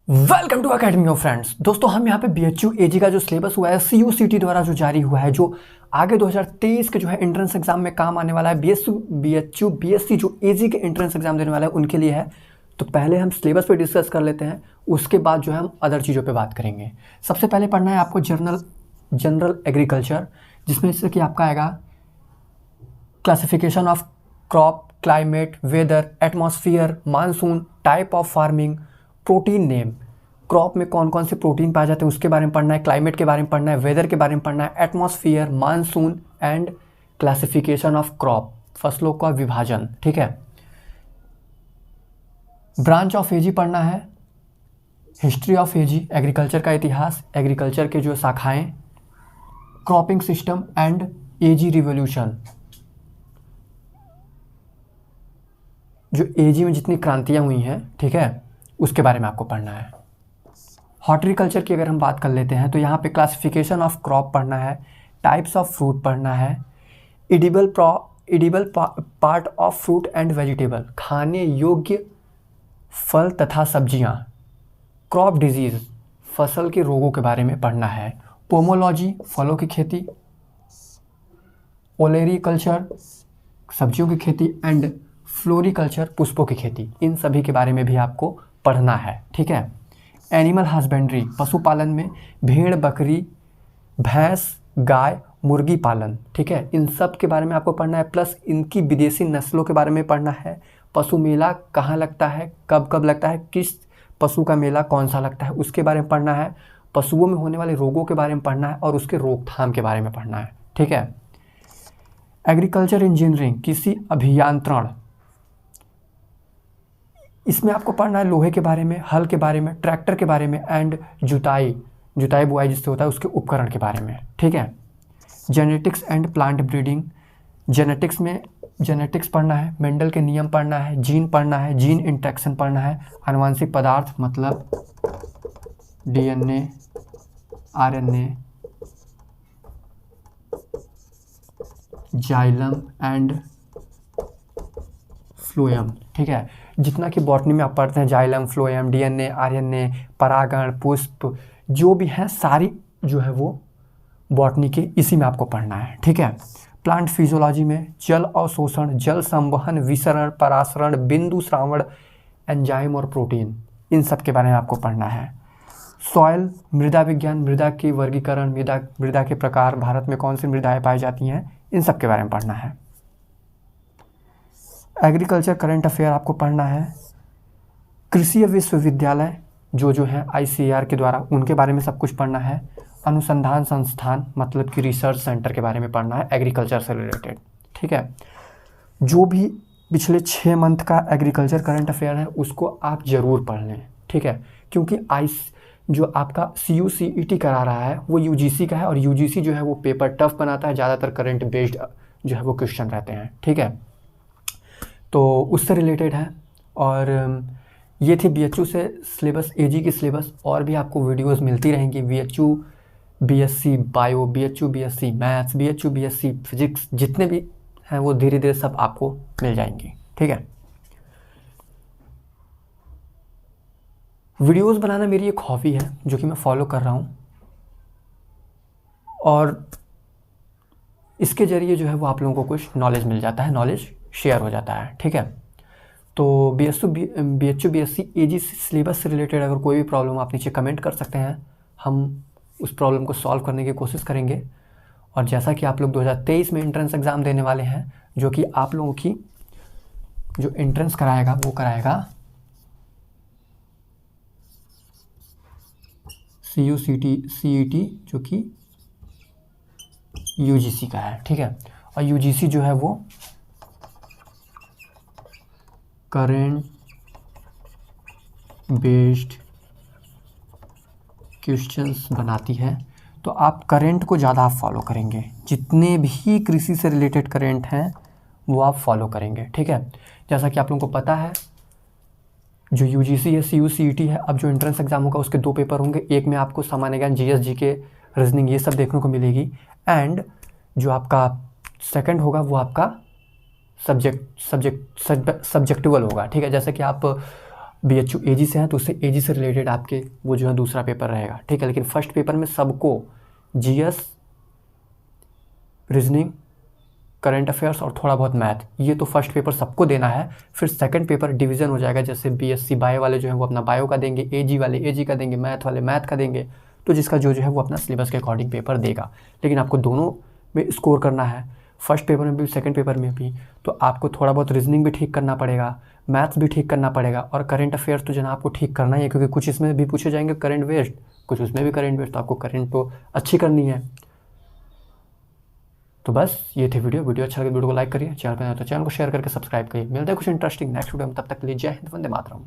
Welcome to academy of friends. दोस्तों हम यहाँ पे BHU AG का जो सिलेबस हुआ है CUCT द्वारा जो जारी हुआ है, जो आगे 2023 के जो है एंट्रेंस एग्जाम में काम आने वाला है, BHU BSc जो AG के एंट्रेंस एग्जाम देने वाला है उनके लिए है। तो पहले हम सिलेबस पे डिस्कस कर लेते हैं, उसके बाद जो है हम अदर चीज़ों पे बात करेंगे। सबसे पहले पढ़ना है आपको जनरल एग्रीकल्चर, जिसमें जैसे कि आपका आएगा classification of crop, climate, weather, atmosphere, monsoon, type of farming, protein name, crop में कौन कौन से प्रोटीन पाए जाते हैं उसके बारे में पढ़ना है, क्लाइमेट के बारे में पढ़ना है, वेदर के बारे में पढ़ना है, atmosphere, monsoon and classification of crop, फसलों का विभाजन। ठीक है। ब्रांच ऑफ एजी पढ़ना है, हिस्ट्री ऑफ एजी, एग्रीकल्चर का इतिहास, एग्रीकल्चर के जो शाखाएं, cropping system and AG revolution, जो एजी में जितनी क्रांतियां हुई हैं, ठीक है, उसके बारे में आपको पढ़ना है। हॉर्टिकल्चर की अगर हम बात कर लेते हैं तो यहाँ पे क्लासिफिकेशन ऑफ क्रॉप पढ़ना है, टाइप्स ऑफ फ्रूट पढ़ना है, edible part of fruit and vegetable, खाने योग्य फल तथा सब्जियाँ, क्रॉप डिजीज़, फसल के रोगों के बारे में पढ़ना है, पोमोलॉजी, फलों की खेती, ओलेरीकल्चर, सब्जियों की खेती एंड फ्लोरिकल्चर, पुष्पों की खेती, इन सभी के बारे में भी आपको पढ़ना है। ठीक है। एनिमल हस्बेंड्री, पशुपालन में भेड़, बकरी, भैंस, गाय, मुर्गी पालन, ठीक है, इन सब के बारे में आपको पढ़ना है। प्लस इनकी विदेशी नस्लों के बारे में पढ़ना है। पशु मेला कहाँ लगता है, कब कब लगता है, किस पशु का मेला कौन सा लगता है, उसके बारे में पढ़ना है। पशुओं में होने वाले रोगों के बारे में पढ़ना है और उसके रोकथाम के बारे में पढ़ना है। ठीक है। एग्रीकल्चर इंजीनियरिंग, कृषि अभियांत्रण, इसमें आपको पढ़ना है लोहे के बारे में, हल के बारे में, ट्रैक्टर के बारे में एंड जुताई बुआई जिससे होता है उसके उपकरण के बारे में। ठीक है। Genetics and plant breeding, genetics में जेनेटिक्स पढ़ना है, मेंडल के नियम पढ़ना है, जीन पढ़ना है, जीन इंटरेक्शन पढ़ना है, आनुवंशिक पदार्थ मतलब DNA, RNA, xylem and phloem. ठीक है। जितना कि बॉटनी में आप पढ़ते हैं, जाइलम, फ्लोएम, DNA, RNA, परागण, पुष्प, जो भी है सारी जो है वो बॉटनी के इसी में आपको पढ़ना है। ठीक है। प्लांट फिजियोलॉजी में जल अवशोषण, जल संवहन, विसरण, परासरण, बिंदु श्रावण, एंजाइम और प्रोटीन, इन सब के बारे में आपको पढ़ना है। सॉयल, मृदा विज्ञान, मृदा की वर्गीकरण, मृदा के प्रकार, भारत में कौन सी मृदाएं पाई जाती हैं, इन सब के बारे में पढ़ना है। एग्रीकल्चर करंट अफेयर आपको पढ़ना है। कृषि विश्वविद्यालय जो है ICAR के द्वारा, उनके बारे में सब कुछ पढ़ना है। अनुसंधान संस्थान मतलब कि रिसर्च सेंटर के बारे में पढ़ना है एग्रीकल्चर से रिलेटेड। ठीक है। जो भी पिछले 6 मंथ का एग्रीकल्चर करंट अफेयर है उसको आप ज़रूर पढ़ लें। ठीक है। क्योंकि जो आपका CUCET करा रहा है वो UGC का है और UGC जो है वो पेपर टफ बनाता है, ज़्यादातर करंट बेस्ड जो है वो क्वेश्चन रहते हैं। ठीक है। तो उससे रिलेटेड है। और ये थी BHU से सिलेबस, AG की सिलेबस। और भी आपको वीडियोस मिलती रहेंगी, BHU BSc bio, BHU BSc maths, BHU BSc physics, जितने भी हैं वो धीरे धीरे सब आपको मिल जाएंगी। ठीक है। वीडियोस बनाना मेरी एक हॉबी है जो कि मैं फॉलो कर रहा हूँ, और इसके ज़रिए जो है वो आप लोगों को कुछ नॉलेज मिल जाता है, नॉलेज शेयर हो जाता है। ठीक है। तो BHU BSc AG सिलेबस से रिलेटेड अगर कोई भी प्रॉब्लम आप नीचे कमेंट कर सकते हैं, हम उस प्रॉब्लम को सॉल्व करने की कोशिश करेंगे। और जैसा कि आप लोग 2023 में एंट्रेंस एग्ज़ाम देने वाले हैं, जो कि आप लोगों की जो एंट्रेंस कराएगा वो कराएगा CET, जो कि UGC का है। ठीक है। और UGC जो है वो करेंट बेस्ड क्वेश्चंस बनाती है, तो आप करेंट को ज़्यादा आप फॉलो करेंगे, जितने भी कृषि से रिलेटेड करेंट हैं वो आप फॉलो करेंगे। ठीक है। जैसा कि आप लोगों को पता है जो UGC है, CUCET है, अब जो एंट्रेंस एग्जाम होगा उसके 2 पेपर होंगे। एक में आपको सामान्य ज्ञान, GS GK, रीजनिंग, ये सब देखने को मिलेगी। एंड जो आपका सेकंड होगा वो आपका सब्जेक्टिवल होगा। ठीक है। जैसे कि आप BHU AG से हैं तो उससे AG से रिलेटेड आपके वो जो है दूसरा पेपर रहेगा, ठीक है। लेकिन फर्स्ट पेपर में सबको GS, रीजनिंग, करंट अफेयर्स और थोड़ा बहुत मैथ, ये तो फर्स्ट पेपर सबको देना है। फिर सेकंड पेपर डिवीज़न हो जाएगा, जैसे BSc बायो वाले जो है वो अपना बायो का देंगे, AG वाले AG का देंगे, मैथ वाले मैथ का देंगे। तो जिसका जो है वो अपना सिलेबस के अकॉर्डिंग पेपर देगा। लेकिन आपको दोनों में स्कोर करना है, फर्स्ट पेपर में भी सेकंड पेपर में भी। तो आपको थोड़ा बहुत रीजनिंग भी ठीक करना पड़ेगा, मैथ्स भी ठीक करना पड़ेगा, और करंट अफेयर्स तो जना आपको ठीक करना ही है, क्योंकि कुछ इसमें भी पूछे जाएंगे करंट बेस्ड, कुछ उसमें भी करंट बेस्ड, तो आपको करंट तो अच्छी करनी है। तो बस ये थी वीडियो अच्छा लगे वीडियो को लाइक करिए, चैनल पर नए हो तो चैनल को शेयर करके सब्सक्राइब करिए। मिलते हैं कुछ इंटरेस्टिंग नेक्स्ट वीडियो में, तब तक के लिए जय हिंद, वंदे मातरम।